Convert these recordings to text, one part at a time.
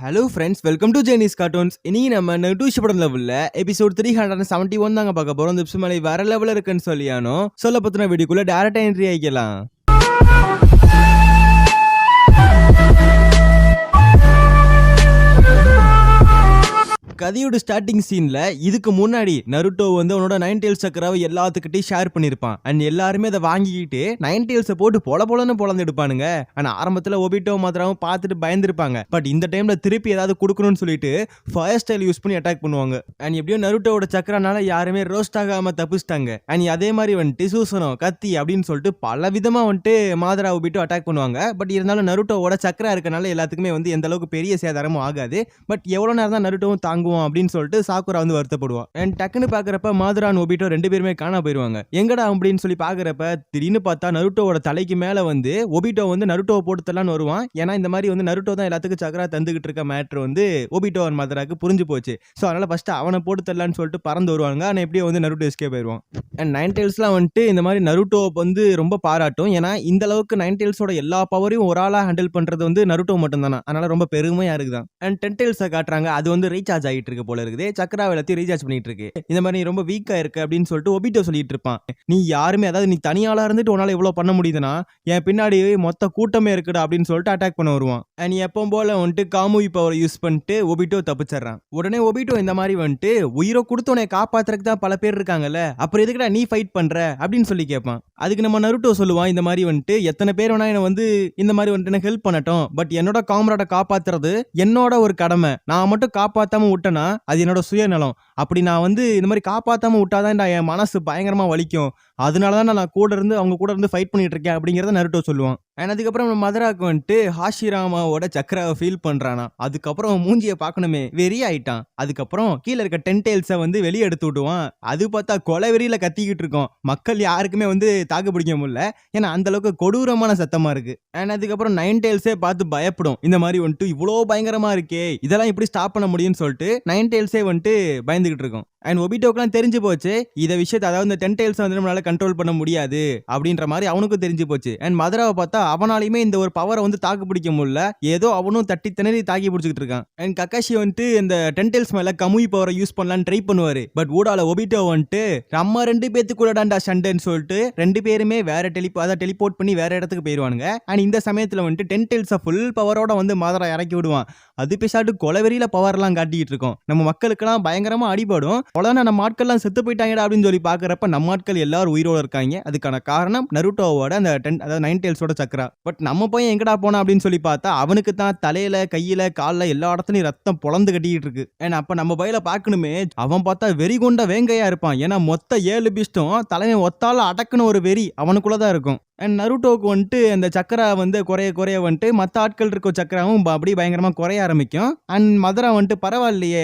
Hello friends, welcome to Jenny's cartoons. இன்னைக்கு நம்ம நெட்டூஷ் படம் லெவலில் எபிசோட் 371 தாங்க பார்க்க போகிறோம். இந்த எபிசோட் வேற லெவலில் இருக்குன்னு சொல்லியானோ சொல்ல பற்றின வீடியோக்குள்ளே டேரக்டாக என்ட்ரி ஆகிக்கலாம். கதையோட ஸ்டார்டிங் சீன்ல இதுக்கு முன்னாடி நருட்டோ வந்து அவனோட 9 டெயில்ஸ் சக்கராவை எல்லாத்துக்கிட்டையும் ஷேர் பண்ணிருப்பான். அண்ட் எல்லாருமே அதை வாங்கிக்கிட்டு 9 டெயில்ஸை போட்டு பொலன்னு பொலந்து எடுப்பானுங்க. ஆனா ஆரம்பத்துல ஒபிட்டோ மாத்திராவும் பார்த்துட்டு பயந்துருப்பாங்க. பட் இந்த டைம்ல திருப்பி ஏதாவது கொடுக்கணும்னு சொல்லிட்டு ஃபயர் ஸ்டைல் யூஸ் பண்ணி அட்டாக் பண்ணுவாங்க. அண்ட் எப்படியோ நருட்டோட சக்கரனால யாருமே ரோஸ்ட் ஆகாம தப்பிச்சிட்டாங்க. அண்ட் அதே மாதிரி வந்துட்டு சூசனோ கத்தி அப்படின்னு சொல்லிட்டு பல விதமா வந்துட்டு மாதரா ஒபிட்டோ அட்டாக் பண்ணுவாங்க. பட் இருந்தாலும் நருட்டோவோட சக்கரா இருக்கனால எல்லாத்துக்குமே வந்து எந்த அளவுக்கு பெரிய சேதாரமும் ஆகாது. பட் எவ்வளவு நேரம் தான் நருட்டோவும் தாங்குவோம் அப்படின்னு சொல்லிட்டு சாக்குரா வந்து வருத்தப்படுவான். அண்ட் டக்குன்னு பாக்குறப்ப மாதரா ஒபிட்டோ ரெண்டு பேருமே காணா போயிருவாங்க. எங்கடா அப்படின்னு சொல்லி பாக்குறப்ப திடீர்னு பார்த்தா நருட்டோவோட தலைக்கு மேல வந்து ஒபிட்டோ வந்து நருட்டோவை போட்டு தரலான்னு வருவான். ஏன்னா இந்த மாதிரி வந்து நருட்டோ தான் எல்லாத்துக்கும் சக்கரா தந்துகிட்டு இருக்க மேட்ரு வந்து ஒபிட்டோ அண்ட் மாதராக்கு புரிஞ்சு போச்சு. ஸோ அதனால ஃபர்ஸ்ட் அவனை போட்டு தரலான்னு சொல்லிட்டு பறந்து வருவாங்க. ஆனால் எப்படியோ வந்து நருட்டோ எஸ்கேப் ஆயிடுவான். அண்ட் 9 டெயில்ஸ்லாம் வந்துட்டு இந்த மாதிரி நருட்டோ வந்து ரொம்ப பாராட்டும். ஏன்னா இந்த அளவுக்கு 9 டெயில்ஸோட எல்லா பவரையும் ஒரு ஆளா ஹேண்டில் பண்றது வந்து நருட்டோ மட்டும் தானே. அதனால ரொம்ப பெருமையா இருக்குதான். அண்ட் 10 டெயில்ஸை காட்டுறாங்க. அது வந்து ரீசார்ஜ் ஆகிட்டு இருக்கு போல இருக்குது. சக்கரா எல்லாத்தையும் ரீசார்ஜ் பண்ணிட்டு இருக்கு. இந்த மாதிரி ரொம்ப வீக்கா இருக்கு அப்படின்னு சொல்லிட்டு ஒபிட்டோ சொல்லிட்டு இருப்பான். நீ யாருமே, அதாவது நீ தனியாளா இருந்துட்டு உன்னால எவ்வளவு பண்ண முடியுதுன்னா என் பின்னாடி மொத்த கூட்டமே இருக்குடா அப்படின்னு சொல்லிட்டு அட்டாக் பண்ண வருவான். அண்ட் எப்பவும் போல வந்துட்டு காமுய் பவர் யூஸ் பண்ணிட்டு ஒபிட்டோ தப்பிச்சிடறான். உடனே ஒபிட்டோ இந்த மாதிரி வந்துட்டு உயிரை கொடுத்து உன்னை காப்பாத்துறதுக்கு தான் பல பேர் இருக்காங்கல்ல, அப்புறம் எதுக்குடா நீ ஃபைட் பண்ற அப்படின்னு சொல்லி கேட்பான். அதுக்கு நம்ம நருட்டோ சொல்லுவான், இந்த மாதிரி வந்துட்டு எத்தனை பேர் வேணா என்ன வந்து இந்த மாதிரி வந்துட்டு எனக்கு ஹெல்ப் பண்ணட்டும், பட் என்னோட காம்ராட காப்பாத்துறது என்னோட ஒரு கடமை. நான் மட்டும் காப்பாத்தாம விட்டேன்னா அது என்னோட சுயநலம். அப்படி நான் வந்து இந்த மாதிரி காப்பாத்தாம விட்டாதான் என் மனசு பயங்கரமா வலிக்கும். அதனாலதான் நான் கூட இருந்து அவங்க கூட இருந்து ஃபைட் பண்ணிட்டு இருக்கேன் அப்படிங்கறத நருட்டோ சொல்லுவான். அண்ட் அதுக்கப்புறம் நம்ம மதராக்கு வந்துட்டு ஹாஷிராமாவோட சக்கராவை ஃபீல் பண்றானா. அதுக்கப்புறம் மூஞ்சியை பார்க்கணுமே வெறி ஆயிட்டான். அதுக்கப்புறம் கீழே இருக்க 10 டெயில்ஸை வந்து வெளியே எடுத்து விட்டுவான். அது பார்த்தா கொலை வெறியில கத்திக்கிட்டு இருக்கோம். மக்கள் யாருக்குமே வந்து தாக்கு பிடிக்க முடியல. ஏன்னா அந்த அளவுக்கு கொடூரமான சத்தமா இருக்கு. அண்ட் அதுக்கப்புறம் 9 டெயில்ஸே பார்த்து பயப்படும். இந்த மாதிரி வந்துட்டு இவ்வளோ பயங்கரமா இருக்கே, இதெல்லாம் எப்படி ஸ்டாப் பண்ண முடியும்னு சொல்லிட்டு 9 டெயில்ஸே வந்துட்டு பயந்துகிட்டு இருக்கும். அண்ட் ஒபிட்டோக்கெல்லாம் தெரிஞ்சு போச்சு இந்த விஷயத்தை, அதாவது இந்த 10 டெயில்ஸ் வந்து நம்மளால கண்ட்ரோல் பண்ண முடியாது அப்படின்ற மாதிரி அவனுக்கும் தெரிஞ்சு போச்சு. அண்ட் மதராவை பார்த்தா அவனாலையுமே இந்த ஒரு பவரை வந்து தாக்கு பிடிக்க முடியல. ஏதோ அவனும் தட்டி திணறி தாக்கி பிடிச்சிட்டு இருக்கான். அண்ட் கக்காஷி வந்துட்டு இந்த 10 டெயில்ஸ் மேல கமுய் பவரை யூஸ் பண்ணலான்னு ட்ரை பண்ணுவாரு. பட் ஊடால ஒபிட்டோ வந்துட்டு நம்ம ரெண்டு பேத்துக்குள்ளடாண்டா சண்டைன்னு சொல்லிட்டு ரெண்டு பேருமே வேற டெலிபோர்ட் பண்ணி வேற இடத்துக்கு போயிருவானுங்க. அண்ட் இந்த சமயத்துல வந்துட்டு 10 டெயில்ஸை ஃபுல் பவரோட வந்து மதரா இறக்கி விடுவான். அது பேசாட்டு கொலவெறியில பவர் எல்லாம் காட்டிட்டு இருக்கோம். நம்ம மக்களுக்கெல்லாம் பயங்கரமா அடிபடும். உடனே நம்ம ஆட்கள்லாம் செத்து போயிட்டாங்கடா அப்படின்னு சொல்லி பாக்குறப்ப நம்ம ஆட்கள் எல்லாரும் உயிரோட இருக்காங்க. அதுக்கான காரணம் நருட்டோவோட அந்த 9 டெயில்ஸோட சக்கரா. பட் நம்ம போய் எங்கடா போனா அப்படின்னு சொல்லி பார்த்தா அவனுக்கு தான் தலையில கையில காலில் எல்லா இடத்துலயும் ரத்தம் பொழந்து கட்டிக்கிட்டு இருக்கு. ஏன்னா அப்ப நம்ம பயில பார்க்கணுமே, அவன் பார்த்தா வெறி கொண்ட வேங்கையா இருப்பான். ஏன்னா மொத்த 7 பிஸ்டும் தலைமை ஒத்தால அடக்குன்னு ஒரு வெறி அவனுக்குள்ளதான் இருக்கும். அண்ட் நருட்டோவுக்கு வந்துட்டு அந்த சக்கரா வந்து குறைய வந்துட்டு மற்ற ஆட்கள் இருக்க சக்கராவும் அப்படி பயங்கரமா குறைய ஆரம்பிக்கும். அண்ட் மதரா வந்துட்டு பரவாயில்லையே,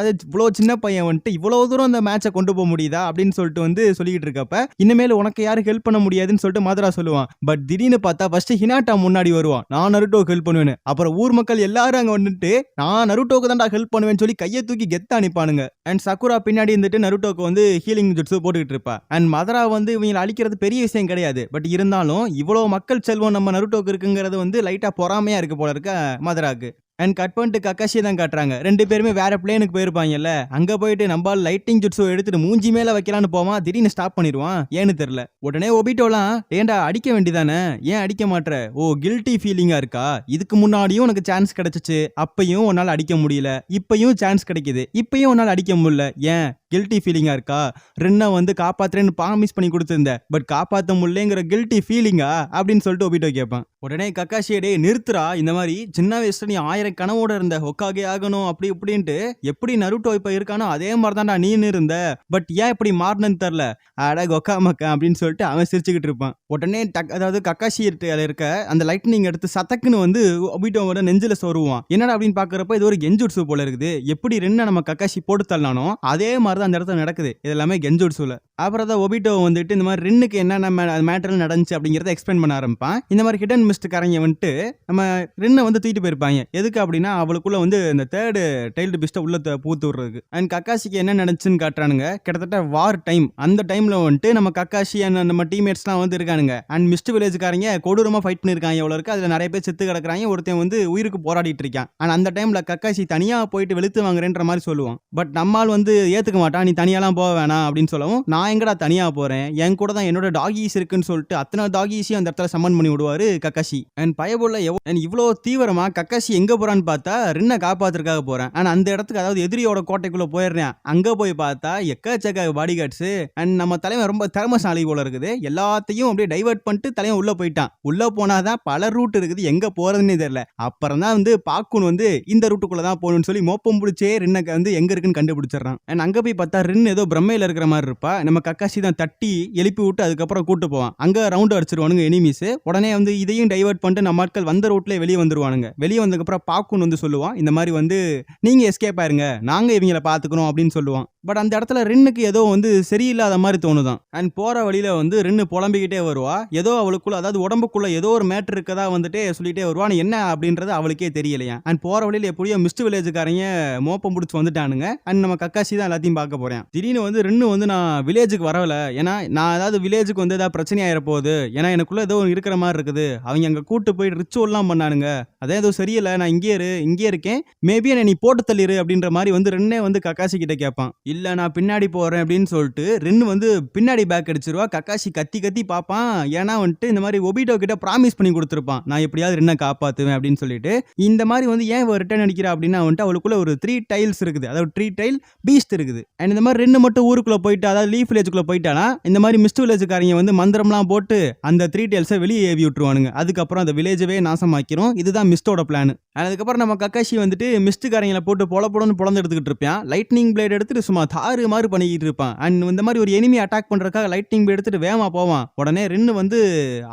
அது இவ்வளோ சின்ன பையன் வந்துட்டு இவ்வளோ தூரம் அந்த மேட்சை கொண்டு போக முடியுதா அப்படின்னு சொல்லிட்டு வந்து சொல்லிட்டு இருக்கப்ப இனிமேல் உனக்கு யாரும் ஹெல்ப் பண்ண முடியாதுன்னு சொல்லிட்டு மதரா சொல்லுவான். பட் திடீர்னு பார்த்தா ஃபர்ஸ்ட் ஹினாட்டா முன்னாடி வருவான். நான் நருட்டோவுக்கு ஹெல்ப் பண்ணுவேன்னு. அப்புறம் ஊர் மக்கள் எல்லாரும் அங்க வந்துட்டு நான் நருட்டோவுக்கு தான்டா ஹெல்ப் பண்ணுவேன்னு சொல்லி கையை தூக்கி கெத்த அனுப்பானுங்க. அண்ட் சக்குரா பின்னாடி இருந்துட்டு நருட்டோவுக்கு வந்து ஹீலிங் ஜுட்ஸு போட்டுக்கிட்டு இருப்பா. அண்ட் மதரா வந்து இவங்களை அழிக்கிறது பெரிய விஷயம் கிடையாது. பட் இருந்தாலும் இவ்வளவு மக்கள் செல்வம் நம்ம நருட்டோக்கு இருக்குங்கிறது வந்து லைட்டா பொறாமையா இருக்கு போல இருக்க மதராக்கு. அண்ட் கட் பண்ணிட்டு கக்காஷியை தான் காட்டுறாங்க. ரெண்டு பேருமே வேற பிளேனுக்கு போயிருப்பாங்கல்ல. அங்க போயிட்டு நம்மால் லைட்டிங் ஜுட்ஸோ எடுத்துட்டு மூஞ்சி மேல வைக்கலான்னு போவான். திடீர்னு ஸ்டாப் பண்ணிடுவான். ஏன்னு தெரியல. உடனே ஒபிட்டோலாம் ஏண்டா அடிக்க வேண்டியதானே, ஏன் அடிக்க மாட்ற, ஓ கில்ட்டி ஃபீலிங்கா இருக்கா, இதுக்கு முன்னாடியும் உனக்கு சான்ஸ் கிடைச்சிச்சு, அப்பையும் உன்னால அடிக்க முடியல, இப்பையும் சான்ஸ் கிடைக்குது, இப்பையும் உன்னால அடிக்க முடியல, ஏன் கில்ட்டி ஃபீலிங்கா இருக்கா, ரென்னா வந்து காப்பாத்துறேன்னு ப்ராமிஸ் பண்ணி கொடுத்துருந்த பட் காப்பாற்ற முடியலங்கிற கில்ட்டி ஃபீலிங்கா அப்படின்னு சொல்லிட்டு ஒபிட்டோ கேட்பான். உடனே கக்காஷியடே நிறுத்துறா, இந்த மாதிரி சின்ன வயசுல நீ 1000 கனவோட இருந்த ஹொக்காகே ஆகணும் அப்படி இப்படின்ட்டு எப்படி நருட்டோ இப்ப இருக்கானோ அதே மாதிரி தான்டா நீ இருந்த, பட் ஏன் இப்படி மாறினு தெரியல, அட கொக்கா மக்கா அப்படின்னு சொல்லிட்டு அவன் சிரிச்சுக்கிட்டு இருப்பான். உடனே அதாவது கக்காஷி இருக்க அந்த லைட்னிங் எடுத்து சத்தக்குன்னு வந்து ஒபிட்டோவோட நெஞ்சில சொருவான். என்னடா அப்படின்னு பாக்குறப்ப இது ஒரு கெஞ்சுட்சு போல இருக்குது. எப்படி ரென்னா நம்ம கக்காஷி போட்டு தள்ளனானோ அதே மாதிரி அந்த இடத்துல நடக்குது. இது எல்லாமே கெஞ்சுட்சுல. அப்புறம் தான் ஒபிட்டோ வந்துட்டு இந்த மாதிரி ரென்னுக்கு என்னென்ன மேட்டர் நடந்துச்சு அப்படிங்கறத எக்ஸ்பிளைன் பண்ண ஆரம்பிப்பான். இந்த மாதிரி ஹிடன் லிஸ்ட்டுக்காரங்க வந்துட்டு நம்ம ரின்னை வந்து தூக்கிட்டு போயிருப்பாங்க. எதுக்கு அப்படின்னா அவளுக்குள்ள வந்து இந்த தேர்டு டைல்டு பிஸ்ட்டை உள்ள பூத்து விடுறதுக்கு. அண்ட் கக்காசிக்கு என்ன நடந்துச்சுன்னு காட்டுறானுங்க. கிட்டத்தட்ட வார் டைம். அந்த டைம்ல வந்துட்டு நம்ம கக்காசி அண்ட் நம்ம டீம்மேட்ஸ்லாம் வந்து இருக்கானுங்க. அண்ட் மிஸ்ட் வில்லேஜ்காரங்க கொடூரமா ஃபைட் பண்ணிருக்காங்க எவ்வளவு இருக்கு. அதுல நிறைய பேர் செத்து கிடக்குறாங்க. ஒருத்தன் வந்து உயிருக்கு போராடிட்டு இருக்கான். ஆனா அந்த டைம்ல கக்காசி தனியா போயிட்டு வெளுத்து வாங்குறேன்ற மாதிரி சொல்லுவான். பட் நம்மால் வந்து ஏத்துக்க மாட்டான். நீ தனியாலாம் போக வேணாம் அப்படின்னு சொல்லவும், நான் எங்கடா தனியா போறேன், என் கூட தான் என்னோட டாகிஸ் இருக்குன்னு சொல்லிட்டு அத்தனை டாகிஸையும் அந்த இடத்துல சம்மன் பண்ணி விடுவாரு கக்காசி. அண்ட் பயபுள்ள இவ்வளோ தீவிரமா கக்காசி எங்க போறான்னு பார்த்தா ரின்னை காப்பாத்துறதுக்காக போறேன். ஆனா அந்த இடத்துக்கு, அதாவது எதிரியோட கோட்டைக்குள்ள போயிடுறேன். அங்க போய் பார்த்தா எக்கச்சக்க பாடி கார்ட்ஸ். அண்ட் நம்ம தலைவன் ரொம்ப திறமசாலி போல இருக்குது. எல்லாத்தையும் அப்படியே டைவர்ட் பண்ணிட்டு தலைவன் உள்ள போயிட்டான். உள்ள போனாதான் பல ரூட் இருக்குது, எங்க போறதுன்னு தெரியல. அப்புறம் தான் வந்து பாக்குன் வந்து இந்த ரூட்டுக்குள்ள தான் போகணும்னு சொல்லி மோப்பம் பிடிச்சே ரின்னை வந்து எங்க இருக்குன்னு கண்டுபிடிச்சிடறான். அண்ட் அங்க போய் பார்த்தா ரின் ஏதோ பிரம்மையில இருக்கிற மாதிரி இருப்பா. நம்ம கக்காசி தான் தட்டி எழுப்பி விட்டு அதுக்கப்புறம் கூட்டு போவான். அங்க ரவுண்ட் அடிச்சிருவானுங்க எனிமீஸ். உடனே வந்து இதையும் டைவர்ட் பண்ணிட்டு நம்ம ஆட்கள் வந்த ரூட்ல வெளியே வந்துருவானுங்க. வெளியே வந்ததுக்கப்புறம் பாக்குன் வந்து சொல்லுவான், இந்த மாதிரி வந்து நீங்க எஸ்கேப் ஆயிருங்க, நாங்க இவங்களை பாத்துக்கிறோம் அப்படின்னு சொல்லுவான். பட் அந்த இடத்துல ரின்னுக்கு ஏதோ வந்து சரியில்லாத மாதிரி தோணுதான். அண்ட் போற வழியில வந்து ரின்னு புலம்பிக்கிட்டே வருவா. ஏதோ அவளுக்குள்ள, அதாவது உடம்புக்குள்ள ஏதோ ஒரு மேட்டர் இருக்கதா வந்துட்டு சொல்லிட்டே வருவா. என்ன அப்படின்றது அவளுக்கே தெரியலையா. அண்ட் போற வழியில எப்படியோ மிஸ்ட் வில்லேஜுக்காரங்க மோப்பம் பிடிச்சி வந்துட்டானுங்க. அண்ட் நம்ம கக்காசி தான் எல்லாத்தையும் பார்க்க போறேன். திடீர்னு வந்து ரின்னு வந்து நான் வில்லேஜுக்கு வரல, ஏன்னா நான் ஏதாவது வில்லேஜுக்கு வந்து ஏதாவது பிரச்சனை ஆயிர போகுது, ஏன்னா எனக்குள்ள ஏதோ இருக்கிற மாதிரி இருக்குது. அவங்க அங்க கூட்டு போய் ரிச்சுவல்லாம் பண்ணானுங்க, அதே ஏதோ சரியில்லை, நான் இங்கே இருக்கேன், மேபி என்னை நீ போட்டு தள்ளிரு அப்படின்ற மாதிரி வந்து ரின்னே வந்து கக்காசி கிட்ட கேட்பான். இல்ல நான் பின்னாடி போறேன் அப்படின்னு சொல்லிட்டு ரின்னு வந்து பின்னாடி பேக் அடிச்சிருவா. கக்காசி கத்தி கத்தி பாப்பான். ஏன்னா வந்துட்டு இந்த மாதிரி ஒபிட்டோ கிட்ட ப்ராமிஸ் பண்ணி கொடுத்துருப்பான், நான் எப்படியாவது ரின்னை காப்பாத்துவேன் அப்படின்னு சொல்லிட்டு. இந்த மாதிரி வந்து ஏன் ரிட்டர்ன் அடிக்கிறா அப்படின்னா வந்துட்டு அவளுக்குள்ள ஒரு 3 டைல்ஸ் இருக்குது, அதாவது 3 டைல் பீஸ்ட் இருக்குது. அண்ட் இந்த மாதிரி ரின்னு மட்டும் ஊருக்குள்ள போயிட்டு, அதாவது லீஃப் வில்லேஜுக்குள்ள போயிட்டானா இந்த மாதிரி மிஸ்ட் வில்லேஜுக்காரங்க வந்து மந்திரம்லாம் போட்டு அந்த 3 டைல்ஸை வெளியே ஏவி விட்டுருவானுங்க. அதுக்கப்புறம் அந்த வில்லேஜவே நாசமாக்கிறோம். இதுதான் மிஸ்டோட பிளான். அதுக்கப்புறம் நம்ம கக்காசி வந்துட்டு மிஸ்டுக்காரங்களை போட்டு பொழந்து எடுத்துக்கிட்டு இருப்பான். லைட்னிங் பிளேட் எடுத்துட்டு சும்மா தாறு மாதிரி பண்ணிக்கிட்டு இருப்பான். அண்ட் இந்த மாதிரி ஒரு எனிமி அட்டாக் பண்றதுக்காக லைட்னிங் பிளேட் எடுத்துட்டு வேகமா போவான். உடனே ரின்னு வந்து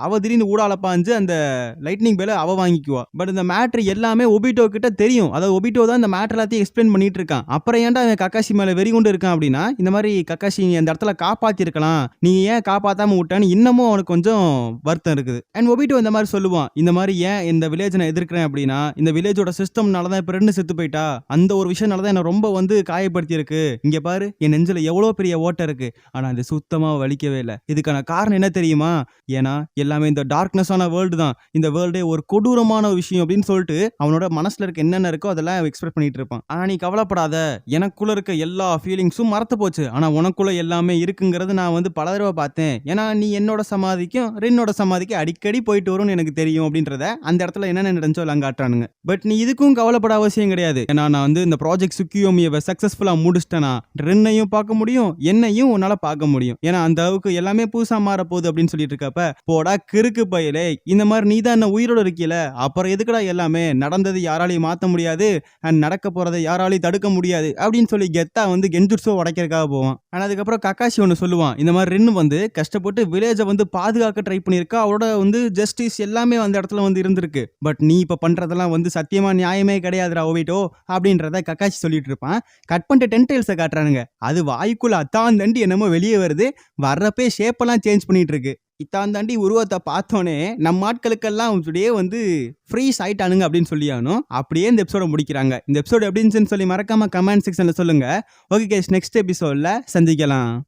அவ திடீர்னு ஊடால பாஞ்சு அந்த லைட்னிங் பிளேட அவ வாங்கிக்குவா. பட் இந்த மேட்டர் எல்லாமே ஒபிட்டோ கிட்ட தெரியும். அதாவது ஒபிட்டோ தான் இந்த மேட்டர் எல்லாத்தையும் எக்ஸ்பிளைன் பண்ணிட்டு இருக்கான். அப்புறம் ஏன்டா அவன் கக்காசி மேல வெறி கொண்டு இருக்கான் அப்படின்னா, இந்த மாதிரி கக்காசி நீ அந்த இடத்துல காப்பாத்தி இருக்கலாம், நீ ஏன் காப்பாத்தாம விட்டான்னு இன்னமும் அவனுக்கு கொஞ்சம் வருத்தம் இருக்குது. அண்ட் ஒபிட்டோ இந்த மாதிரி சொல்லுவான், இந்த மாதிரி ஏன் இந்த வில்லேஜ் நான் எதிர்க்கிறேன் அப்படின்னா, இந்த வில்லேஜோட சிஸ்டம்னால தான் இப்ப ரெண்டு செத்து போயிட்டா, அந்த ஒரு விஷயம்னால தான் என்ன ரொம்ப வந்து காயப்படுத்தி இருக்கு. இங்க பாரு என் நெஞ்சில எவ்வளவு பெரிய ஓட்டை இருக்கு, ஆனா அது சுத்தமா வலிக்கவே இல்லை. இதுக்கான காரணம் என்ன தெரியுமா? ஏன்னா எல்லாமே இந்த டார்க்னஸான வேர்ல்டு தான், இந்த வேர்ல்டே ஒரு கொடூரமான விஷயம் அப்படின்னு சொல்லிட்டு அவனோட மனசுல இருக்க என்னென்ன இருக்கோ அதெல்லாம் எக்ஸ்பிரஸ் பண்ணிட்டு இருப்பான். ஆனா நீ கவலைப்படாத, எனக்குள்ள இருக்க எல்லா ஃபீலிங்ஸும் மறந்து போச்சு, ஆனா உனக்குள்ள எல்லாமே இருக்குங்கிறது நான் வந்து பல தடவை பார்த்தேன். ஏன்னா நீ என்னோட சமாதிக்கும் ரின்னோட சமாதிக்கு அடிக்கடி போயிட்டு வரும்னு எனக்கு தெரியும் அப்படின்றத அந்த இடத்துல என்னென்ன நடந்துச்சோ எல்லாம் காட்டுறானுங்க. பட் நீ இதுக்கும் கவலைப்பட அவசியம் கிடையாது. ஏன்னா நான் வந்து இந்த ப்ராஜெக்ட் சுக்கியோமியை சக்சஸ்ஃபுல்லா முடிச்சிட்டேனா, ரின்னையும் பார்க்க முடியும், என்னையும் உன்னால பார்க்க முடியும். ஏன்னா அந்த அளவுக்கு எல்லாமே புதுசா மாற போகுது அப்படின்னு சொல்லிட்டு இருக்கப்ப, போடா கிறுக்கு பையலே, இந்த மாதிரி நீ தான் என்ன உயிரோட இருக்கீல, அப்புறம் எதுக்குடா எல்லாமே, நடந்தது யாராலையும் மாற்ற முடியாது, அண்ட் நடக்க போறதை யாராலையும் தடுக்க முடியாது அப்படின்னு சொல்லி கெத்தா வந்து கெஞ்சுட்ஸோ உடைக்கிறதுக்காக போவான். ஆனா அதுக்கப்புறம் கக்காசி ஒன்று சொல்லுவான், இந்த மாதிரி ரின்னு வந்து கஷ்டப்பட்டு வில்லேஜை வந்து பாதுகாக்க ட்ரை பண்ணியிருக்கா, அவரோட வந்து ஜஸ்டிஸ் எல்லாமே அந்த இடத்துல வந்து இருந்திருக்கு. பட் நீ இப்ப பண்றதெல்லாம் வந்து சத்தியமா நியாயமே கிடையாதுடா ஓவிட்டோ அப்படின்றத கக்காசி சொல்லிட்டு இருப்பான். கட் பண்ணிட்டு 10 டைல்ஸை காட்டுறானுங்க. அது வாய்க்குள்ள அத்தான் தண்டி என்னமோ வெளியே வருது, வர்றப்பே ஷேப்பெல்லாம் சேஞ்ச் பண்ணிட்டு இருக்கு. இத்தான் தாண்டி உருவத்தை பார்த்தோன்னே நம்ம ஆட்களுக்கெல்லாம் அப்படியே வந்து ஃப்ரீஸ் ஆயிட்டானுங்க அப்படின்னு சொல்லி ஆகணும். அப்படியே இந்த எபிசோட முடிக்கிறாங்க. இந்த எபிசோடு எப்படின்னு சொல்லி மறக்காம கமெண்ட் செக்ஷன்ல சொல்லுங்க. ஓகே கைஸ், நெக்ஸ்ட் எபிசோட்ல சந்திக்கலாம்.